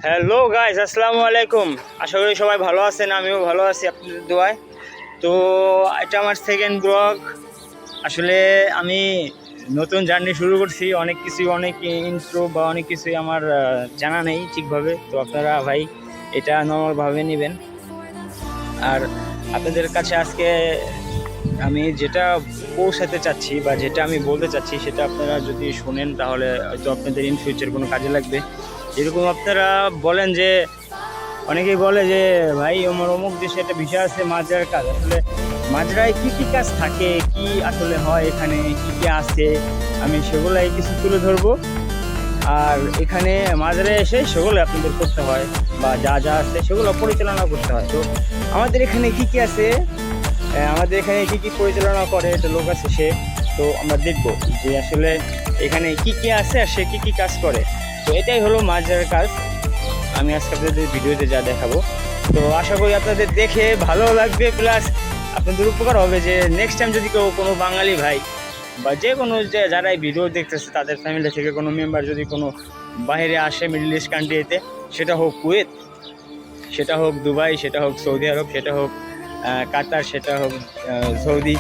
Hello guys, আসসালামু আলাইকুম। আশা করি সবাই ভালো আছেন, আমিও ভালো আছি আপনাদের দোয়ায়। তো এটা আমার সেকেন্ড ব্লগ। আসলে আমি নতুন জার্নি শুরু করছি, অনেক ইন্ট্রো বা অনেক কিছুই আমার জানা নেই ঠিকভাবে। তো আপনারা ভাই এটা নর্মালভাবে নেবেন। আর আপনাদের কাছে আজকে আমি যেটা পৌঁছাতে চাচ্ছি বা যেটা আমি বলতে চাচ্ছি সেটা আপনারা যদি শোনেন তাহলে হয়তো আপনাদের ইন ফিউচার কোনো কাজে লাগবে। যেরকম আপনারা বলেন যে, অনেকেই বলে যে ভাই আমার অমুক দেশে একটা বিষয় আছে মাজরার কাজ। আসলে মাজরায় কি কি কাজ থাকে, কি আসলে হয়, এখানে কি কি আছে, আমি সেগুলাই কিছু তুলে ধরবো। আর এখানে মাজরায় এসে সেগুলো আপনাদের করতে হয় বা যা যা আছে সেগুলো পরিচালনা করতে হয়। তো আমাদের এখানে কি কি আছে, আমাদের এখানে কি কি পরিচালনা করে একটা লোক আছে সে। তো আমরা দেখবো যে আসলে এখানে কি কি আছে আর সে কি কি কাজ করে। তো এটাই হলো মাজরার কাজ। আমি আজকে আপনাদের ভিডিওতে যা দেখাবো, তো আশা করি আপনাদের দেখে ভালো লাগবে, প্লাস আপনাদের উপকার হবে যে নেক্সট টাইম যদি কেউ কোনো বাঙালি ভাই বা যে কোনো যে যারা এই ভিডিও দেখতেছে তাদের ফ্যামিলি থেকে কোনো মেম্বার যদি কোনো বাইরে আসে মিডল ইস্ট কান্ট্রিতে, সেটা হোক কুয়েত, সেটা হোক দুবাই, সেটা হোক সৌদি আরব, সেটা হোক কাতার, সেটা হোক সৌদি,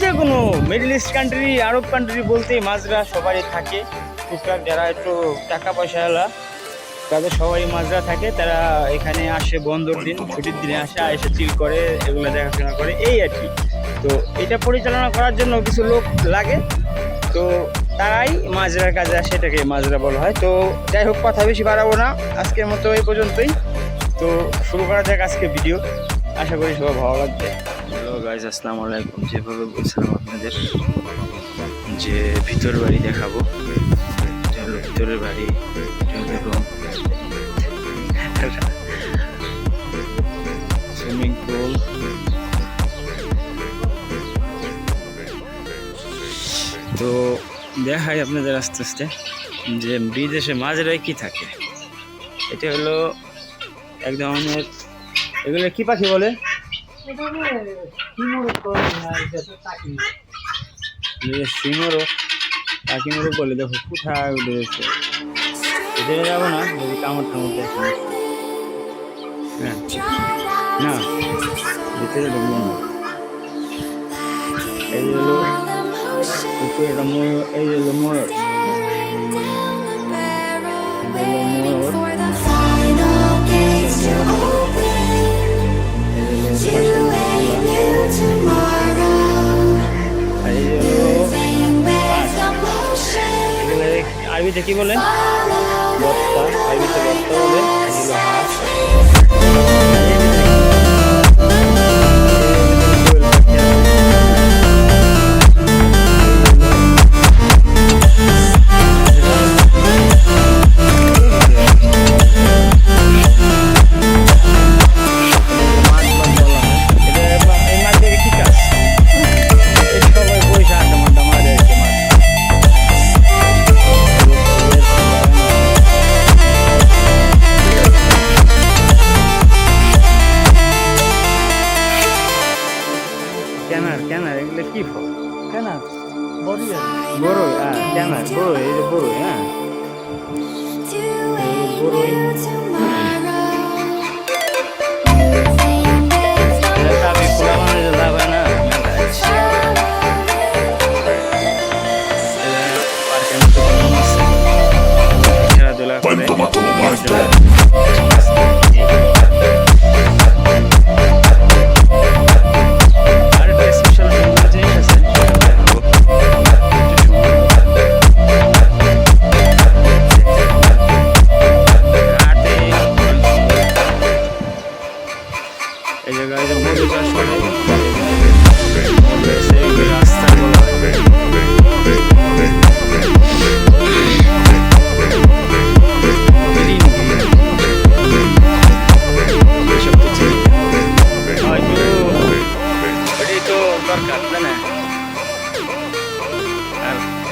যে কোনো মিডল ইস্ট কান্ট্রি, আরব কান্ট্রি বলতেই মাজরা সবারই থাকে। টুকটাক যারা একটু টাকা পয়সাওয়ালা তাদের সবাই মাজরা থাকে, তারা এখানে আসে বন্দর দিন, ছুটির দিনে আসে, এসে চিল করে, এগুলো দেখাশোনা করে, এই আর কি। তো এটা পরিচালনা করার জন্য কিছু লোক লাগে, তো তারাই মাজরার কাজে আসে, এটাকে মাজরা বলা হয়। তো যাই হোক, কথা বেশি বাড়াবো না, আজকের মতো এই পর্যন্তই। তো শুরু করা যাক আজকে ভিডিও, আশা করি সবাই ভালো লাগবে। হ্যালো গাইজ, আসসালামু আলাইকুম। যেভাবে বলছিলাম আপনাদের যে ভিতর বাড়ি দেখাবো, এটা হলো ভিতরের বাড়ি, সুইমিং পুল। তো দেখাই আপনাদের আস্তে আস্তে যে বিদেশে মাজরায় কি থাকে। এটা হলো এক ধরনের, এগুলো কি পাখি বলে, সিমরক, পাখি মোরক বলে। দেখো কোথায় উঠে গেছে, এদের যাবো না যদি কামড় টামড় দেখে। হ্যাঁ, না ভিতরে ঢুকবো না। এই হলো উপরে একটা ময়ূর, এই হলো ময়ূর, ময়ূর। আরবিতে কি বলে, বত্তা, আরবিতে বত্তা বলে। হাঁস, ক্যানার, এগুলো কি ফল? ক্যানার, বড়ই, ক্যানার, বড়ই, এই যে বড়ই, হ্যাঁ বড়ই। খেলাধুলা করে এই জায়গায় যে মধু চাষ করে, রাস্তা বলা হয়।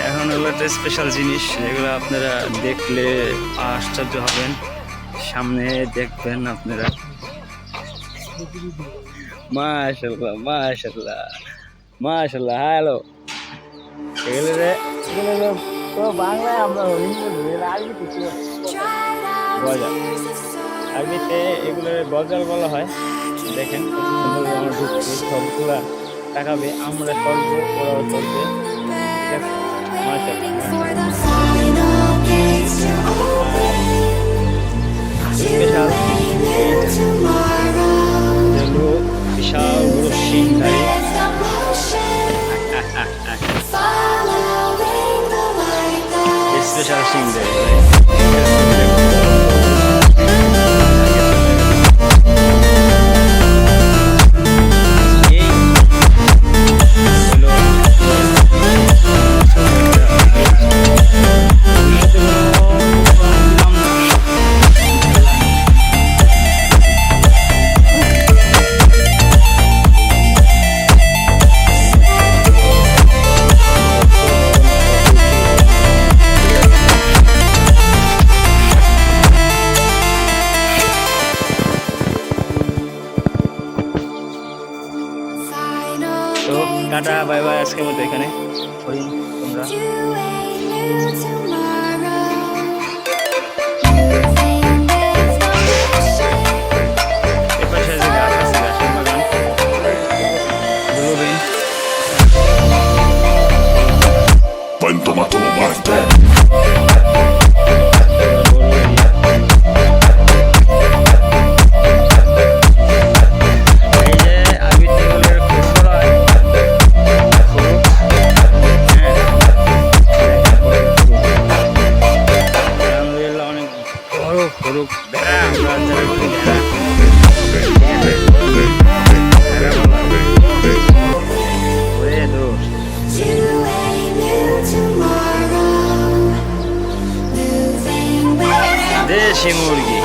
এখন হলো একটা স্পেশাল জিনিস, যেগুলো আপনারা দেখলে আশ্চর্য হবেন, সামনে দেখবেন আপনারা। মাশাআল্লাহ, মাশাআল্লাহ, মাশাআল্লাহ। হ্যালো, এগুলো তো বাংলায় আমরা হরিণ বলি, আরবি কিছু গজাল। আরবিতে এগুলো গজাল বলা হয়। দেখেন কত সুন্দর আমরা ঢুকছি, সবগুলা তাকাবে, আমরা সরবো, ওরাও সরবে। ঠিক আছে, মাশাআল্লাহ। স্পেশাল যেগুলো বিশাল বড় শিংধারী স্পেশাল শিংধারী তো টাটা বাই বাই, আজকের মতো এখানে তোমরা এপাশে যে গাছ আছে, গাছের বাগান ব্লুবিন গরুক ভেড়া, আমরা বলি ভেড়া। দেশি মুরগি।